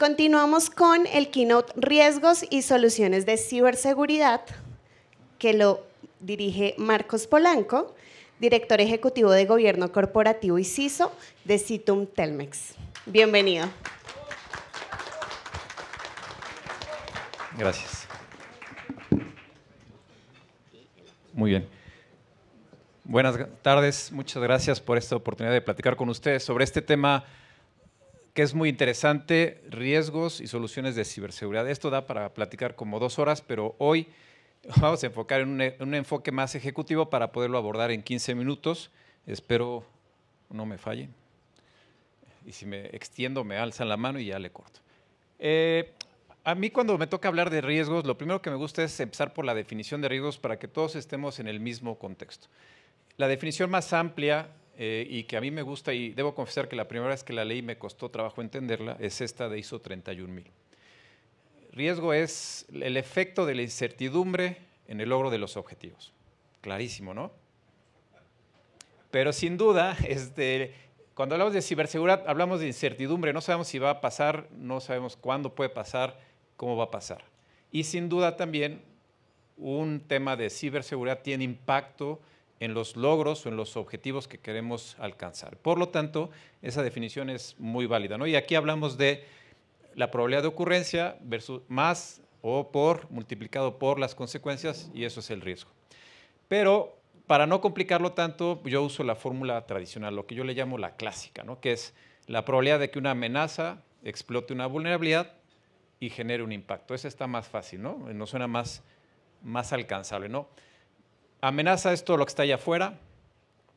Continuamos con el keynote Riesgos y Soluciones de Ciberseguridad, que lo dirige Marcos Polanco, director ejecutivo de Gobierno Corporativo y CISO de Citum Telmex. Bienvenido. Gracias. Muy bien. Buenas tardes, muchas gracias por esta oportunidad de platicar con ustedes sobre este tema que es muy interesante, riesgos y soluciones de ciberseguridad. Esto da para platicar como 2 horas, pero hoy vamos a enfocar en un enfoque más ejecutivo para poderlo abordar en 15 minutos. Espero no me fallen. Y si me extiendo, me alzan la mano y ya le corto. A mí cuando me toca hablar de riesgos, lo primero que me gusta es empezar por la definición de riesgos para que todos estemos en el mismo contexto. La definición más amplia y que a mí me gusta, y debo confesar que la primera vez que la leí me costó trabajo entenderla, es esta de ISO 31000. Riesgo es el efecto de la incertidumbre en el logro de los objetivos. Clarísimo, ¿no? Pero sin duda, cuando hablamos de ciberseguridad, hablamos de incertidumbre. No sabemos si va a pasar, no sabemos cuándo puede pasar, cómo va a pasar. Y sin duda también, un tema de ciberseguridad tiene impacto en los logros o en los objetivos que queremos alcanzar. Por lo tanto, esa definición es muy válida, ¿no? Y aquí hablamos de la probabilidad de ocurrencia versus más o multiplicado por las consecuencias, y eso es el riesgo. Pero para no complicarlo tanto, yo uso la fórmula tradicional, lo que yo le llamo la clásica, ¿no? Que es la probabilidad de que una amenaza explote una vulnerabilidad y genere un impacto. Esa está más fácil, ¿no? Nos suena más alcanzable, ¿no? Amenaza es todo lo que está allá afuera,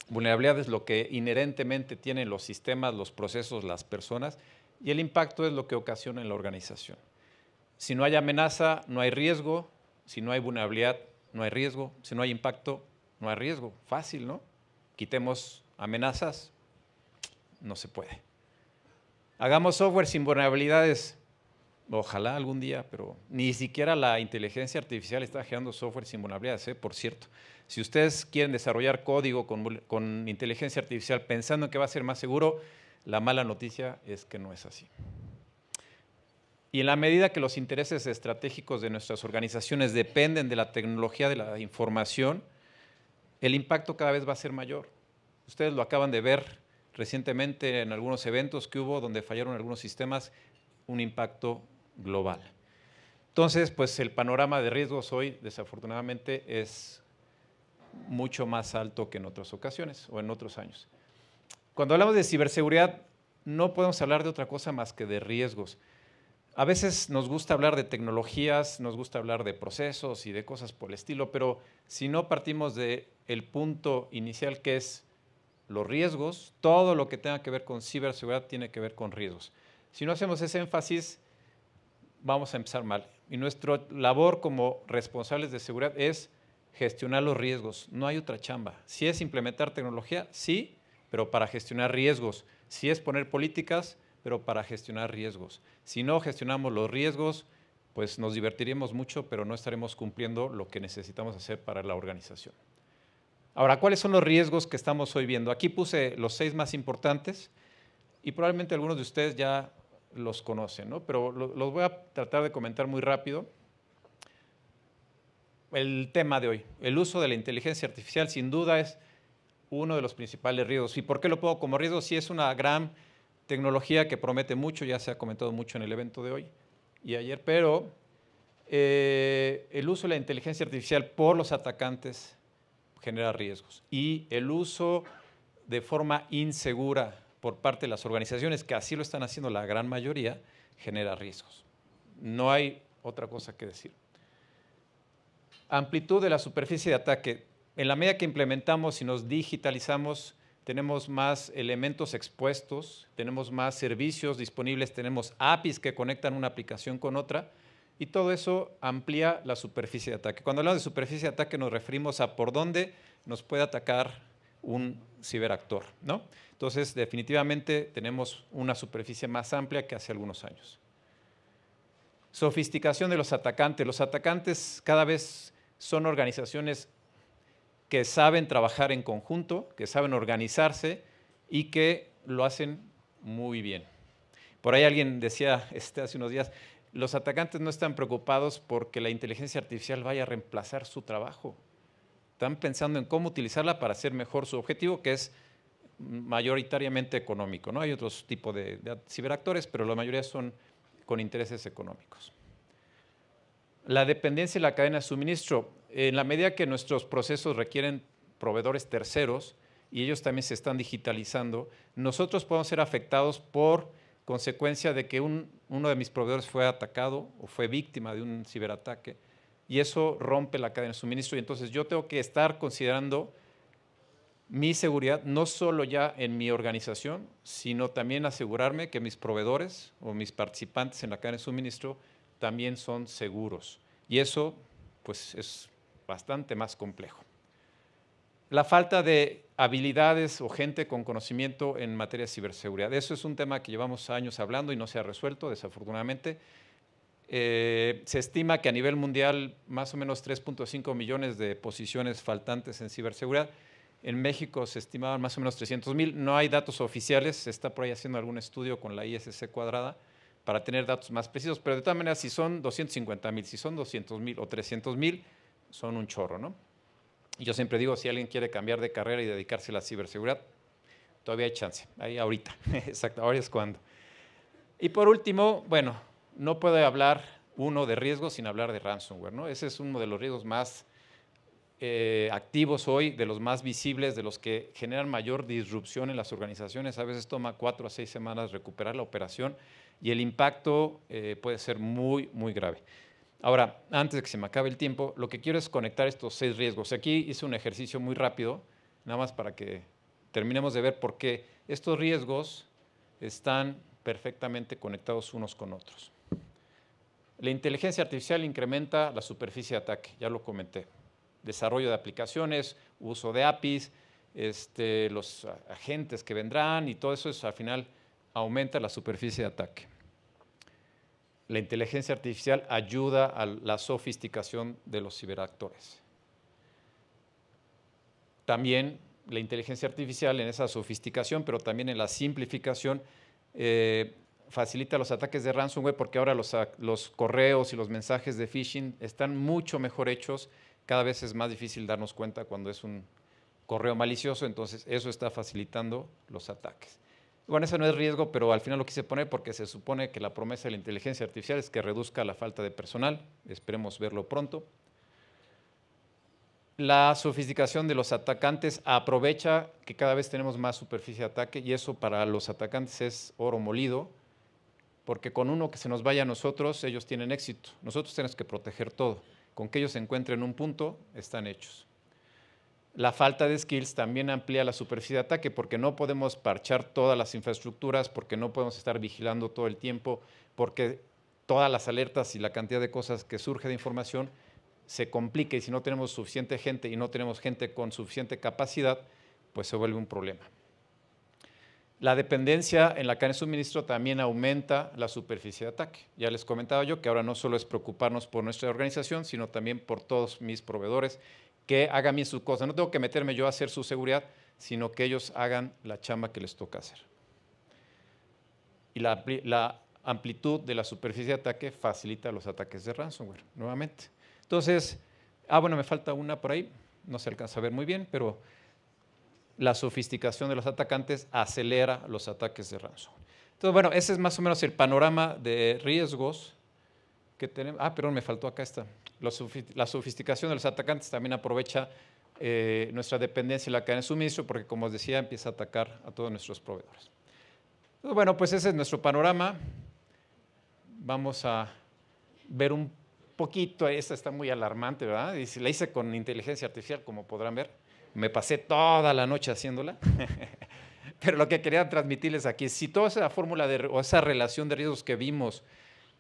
vulnerabilidad es lo que inherentemente tienen los sistemas, los procesos, las personas, y el impacto es lo que ocasiona en la organización. Si no hay amenaza, no hay riesgo. Si no hay vulnerabilidad, no hay riesgo. Si no hay impacto, no hay riesgo. Fácil, ¿no? Quitemos amenazas, no se puede. Hagamos software sin vulnerabilidades. Ojalá algún día, pero ni siquiera la inteligencia artificial está generando software sin vulnerabilidades, por cierto. Si ustedes quieren desarrollar código con inteligencia artificial pensando que va a ser más seguro, la mala noticia es que no es así. Y en la medida que los intereses estratégicos de nuestras organizaciones dependen de la tecnología de la información, el impacto cada vez va a ser mayor. Ustedes lo acaban de ver recientemente en algunos eventos que hubo donde fallaron algunos sistemas, un impacto global. Entonces, pues el panorama de riesgos hoy, desafortunadamente, es mucho más alto que en otras ocasiones o en otros años. Cuando hablamos de ciberseguridad, no podemos hablar de otra cosa más que de riesgos. A veces nos gusta hablar de tecnologías, nos gusta hablar de procesos y de cosas por el estilo, pero si no partimos del punto inicial que es los riesgos, todo lo que tenga que ver con ciberseguridad tiene que ver con riesgos. Si no hacemos ese énfasis, vamos a empezar mal. Y nuestra labor como responsables de seguridad es gestionar los riesgos. No hay otra chamba. Si es implementar tecnología, sí, pero para gestionar riesgos. Si es poner políticas, pero para gestionar riesgos. Si no gestionamos los riesgos, pues nos divertiremos mucho, pero no estaremos cumpliendo lo que necesitamos hacer para la organización. Ahora, ¿cuáles son los riesgos que estamos hoy viendo? Aquí puse los 6 más importantes y probablemente algunos de ustedes ya los conocen, ¿no? Pero los voy a tratar de comentar muy rápido. El tema de hoy, el uso de la inteligencia artificial, sin duda es uno de los principales riesgos. ¿Y por qué lo pongo como riesgo? Sí, es una gran tecnología que promete mucho, ya se ha comentado mucho en el evento de hoy y ayer, pero el uso de la inteligencia artificial por los atacantes genera riesgos. Y el uso de forma insegura por parte de las organizaciones, que así lo están haciendo la gran mayoría, genera riesgos. No hay otra cosa que decir. Amplitud de la superficie de ataque. En la medida que implementamos y nos digitalizamos, tenemos más elementos expuestos, tenemos más servicios disponibles, tenemos APIs que conectan una aplicación con otra, y todo eso amplía la superficie de ataque. Cuando hablamos de superficie de ataque nos referimos a por dónde nos puede atacar un ciberactor, ¿no? Entonces, definitivamente tenemos una superficie más amplia que hace algunos años. Sofisticación de los atacantes. Los atacantes cada vez son organizaciones que saben trabajar en conjunto, que saben organizarse y que lo hacen muy bien. Por ahí alguien decía hace unos días, los atacantes no están preocupados porque la inteligencia artificial vaya a reemplazar su trabajo. Están pensando en cómo utilizarla para hacer mejor su objetivo, que es mayoritariamente económico, ¿no? Hay otros tipos de ciberactores, pero la mayoría son con intereses económicos. La dependencia y la cadena de suministro. En la medida que nuestros procesos requieren proveedores terceros y ellos también se están digitalizando, nosotros podemos ser afectados por consecuencia de que uno de mis proveedores fue atacado o fue víctima de un ciberataque y eso rompe la cadena de suministro y entonces yo tengo que estar considerando mi seguridad no solo ya en mi organización, sino también asegurarme que mis proveedores o mis participantes en la cadena de suministro también son seguros. Y eso pues, es bastante más complejo. La falta de habilidades o gente con conocimiento en materia de ciberseguridad. Eso es un tema que llevamos años hablando y no se ha resuelto, desafortunadamente. Se estima que a nivel mundial más o menos 3.5 millones de posiciones faltantes en ciberseguridad. En México se estimaban más o menos 300,000. No hay datos oficiales, se está por ahí haciendo algún estudio con la ISC cuadrada para tener datos más precisos, pero de todas maneras, si son 250,000, si son 200,000 o 300,000, son un chorro, ¿no? Y yo siempre digo, si alguien quiere cambiar de carrera y dedicarse a la ciberseguridad, todavía hay chance, ahí ahorita, exacto, ahora es cuando. Y por último, bueno, no puede hablar uno de riesgos sin hablar de ransomware, ¿no? Ese es uno de los riesgos más activos hoy, de los más visibles, de los que generan mayor disrupción en las organizaciones. A veces toma 4 a 6 semanas recuperar la operación y el impacto puede ser muy, muy grave. Ahora, antes de que se me acabe el tiempo, lo que quiero es conectar estos 6 riesgos. Aquí hice un ejercicio muy rápido, nada más para que terminemos de ver por qué estos riesgos están perfectamente conectados unos con otros. La inteligencia artificial incrementa la superficie de ataque, ya lo comenté. Desarrollo de aplicaciones, uso de APIs, los agentes que vendrán y todo eso al final aumenta la superficie de ataque. La inteligencia artificial ayuda a la sofisticación de los ciberactores. También la inteligencia artificial en esa sofisticación, pero también en la simplificación, facilita los ataques de ransomware porque ahora los correos y los mensajes de phishing están mucho mejor hechos. Cada vez es más difícil darnos cuenta cuando es un correo malicioso, entonces eso está facilitando los ataques. Bueno, eso no es riesgo, pero al final lo quise poner porque se supone que la promesa de la inteligencia artificial es que reduzca la falta de personal. Esperemos verlo pronto. La sofisticación de los atacantes aprovecha que cada vez tenemos más superficie de ataque y eso para los atacantes es oro molido, porque con uno que se nos vaya a nosotros, ellos tienen éxito. Nosotros tenemos que proteger todo. Con que ellos se encuentren en un punto, están hechos. La falta de skills también amplía la superficie de ataque porque no podemos parchar todas las infraestructuras, porque no podemos estar vigilando todo el tiempo, porque todas las alertas y la cantidad de cosas que surge de información se complica y si no tenemos suficiente gente y no tenemos gente con suficiente capacidad, pues se vuelve un problema. La dependencia en la cadena de suministro también aumenta la superficie de ataque. Ya les comentaba yo que ahora no solo es preocuparnos por nuestra organización, sino también por todos mis proveedores que hagan bien su cosa. No tengo que meterme yo a hacer su seguridad, sino que ellos hagan la chamba que les toca hacer. Y la amplitud de la superficie de ataque facilita los ataques de ransomware, nuevamente. Entonces, bueno, me falta una por ahí, no se alcanza a ver muy bien, pero la sofisticación de los atacantes acelera los ataques de ransomware. Entonces, bueno, ese es más o menos el panorama de riesgos que tenemos. Perdón, me faltó acá esta. La sofisticación de los atacantes también aprovecha nuestra dependencia en la cadena de suministro porque, como os decía, empieza a atacar a todos nuestros proveedores. Entonces, bueno, pues ese es nuestro panorama. Vamos a ver un poquito, esta está muy alarmante, ¿verdad? Y si la hice con inteligencia artificial, como podrán ver. Me pasé toda la noche haciéndola, pero lo que quería transmitirles aquí es si toda esa fórmula o esa relación de riesgos que vimos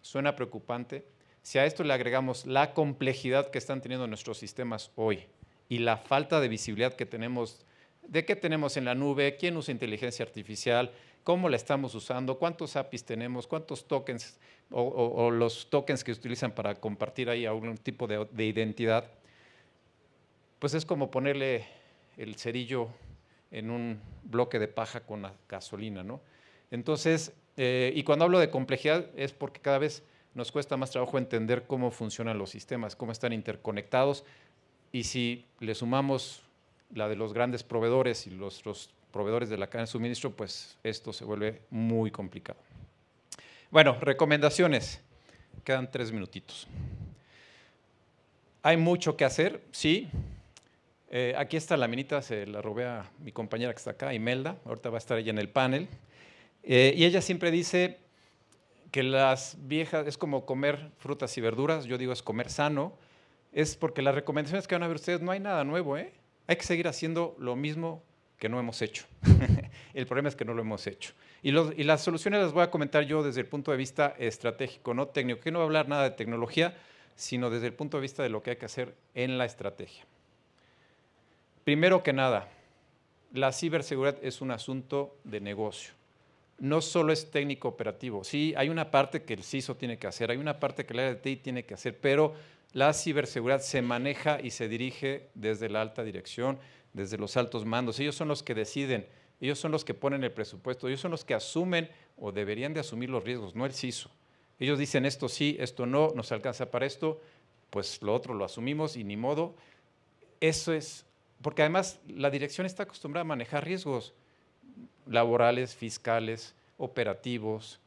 suena preocupante, si a esto le agregamos la complejidad que están teniendo nuestros sistemas hoy y la falta de visibilidad que tenemos, de qué tenemos en la nube, quién usa inteligencia artificial, cómo la estamos usando, cuántos APIs tenemos, cuántos tokens o los tokens que se utilizan para compartir ahí algún tipo de identidad, pues es como ponerle el cerillo en un bloque de paja con la gasolina, ¿no? Entonces, Y cuando hablo de complejidad es porque cada vez nos cuesta más trabajo entender cómo funcionan los sistemas, cómo están interconectados, y si le sumamos la de los grandes proveedores y los proveedores de la cadena de suministro, pues esto se vuelve muy complicado. Bueno, recomendaciones. Quedan 3 minutitos. Hay mucho que hacer, sí. Aquí está la minita, se la robé a mi compañera que está acá, Imelda, ahorita va a estar ella en el panel. Y ella siempre dice que las viejas es como comer frutas y verduras, yo digo es comer sano, es porque las recomendaciones que van a ver ustedes no hay nada nuevo, ¿eh? Hay que seguir haciendo lo mismo que no hemos hecho. El problema es que no lo hemos hecho. Y las soluciones las voy a comentar yo desde el punto de vista estratégico, no técnico, que no voy a hablar nada de tecnología, sino desde el punto de vista de lo que hay que hacer en la estrategia. Primero que nada, la ciberseguridad es un asunto de negocio. No solo es técnico operativo. Sí, hay una parte que el CISO tiene que hacer, hay una parte que el área de TI tiene que hacer, pero la ciberseguridad se maneja y se dirige desde la alta dirección, desde los altos mandos. Ellos son los que deciden, ellos son los que ponen el presupuesto, ellos son los que asumen o deberían de asumir los riesgos, no el CISO. Ellos dicen esto sí, esto no, nos alcanza para esto, pues lo otro lo asumimos y ni modo. Eso es, porque además la dirección está acostumbrada a manejar riesgos laborales, fiscales, operativos,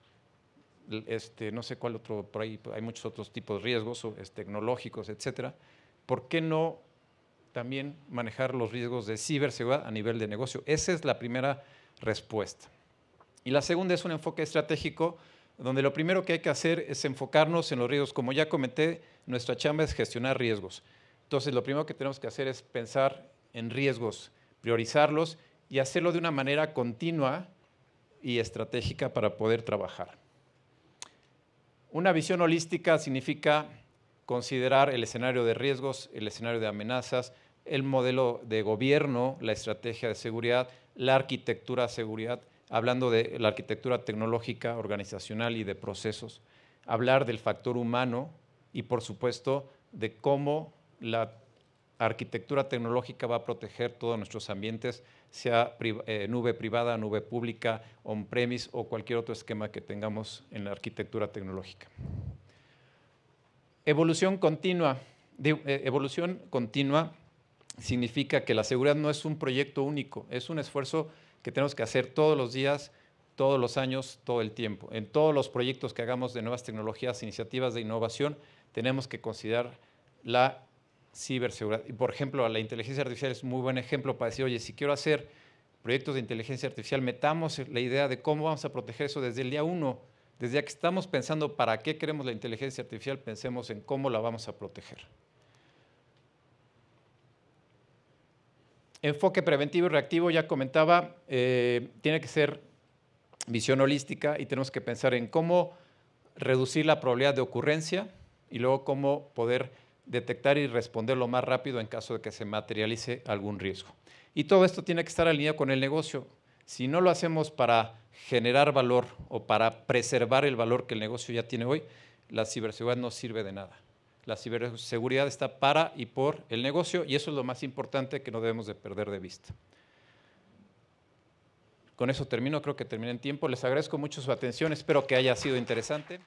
no sé cuál otro, por ahí hay muchos otros tipos de riesgos, tecnológicos, etcétera. ¿Por qué no también manejar los riesgos de ciberseguridad a nivel de negocio? Esa es la primera respuesta. Y la segunda es un enfoque estratégico, donde lo primero que hay que hacer es enfocarnos en los riesgos. Como ya comenté, nuestra chamba es gestionar riesgos. Entonces, lo primero que tenemos que hacer es pensar en riesgos, priorizarlos y hacerlo de una manera continua y estratégica para poder trabajar. Una visión holística significa considerar el escenario de riesgos, el escenario de amenazas, el modelo de gobierno, la estrategia de seguridad, la arquitectura de seguridad, hablando de la arquitectura tecnológica, organizacional y de procesos, hablar del factor humano y, por supuesto, de cómo la arquitectura tecnológica va a proteger todos nuestros ambientes, sea nube privada, nube pública, on-premise o cualquier otro esquema que tengamos en la arquitectura tecnológica. Evolución continua. Evolución continua significa que la seguridad no es un proyecto único, es un esfuerzo que tenemos que hacer todos los días, todos los años, todo el tiempo. En todos los proyectos que hagamos de nuevas tecnologías, iniciativas de innovación, tenemos que considerar la ciberseguridad. Y por ejemplo, la inteligencia artificial es un muy buen ejemplo para decir, oye, si quiero hacer proyectos de inteligencia artificial, metamos la idea de cómo vamos a proteger eso desde el día 1. Desde que estamos pensando para qué queremos la inteligencia artificial, pensemos en cómo la vamos a proteger. Enfoque preventivo y reactivo, ya comentaba, tiene que ser visión holística y tenemos que pensar en cómo reducir la probabilidad de ocurrencia y luego cómo poder detectar y responder lo más rápido en caso de que se materialice algún riesgo. Y todo esto tiene que estar alineado con el negocio. Si no lo hacemos para generar valor o para preservar el valor que el negocio ya tiene hoy, la ciberseguridad no sirve de nada. La ciberseguridad está para y por el negocio y eso es lo más importante que no debemos de perder de vista. Con eso termino, creo que terminé en tiempo. Les agradezco mucho su atención, espero que haya sido interesante.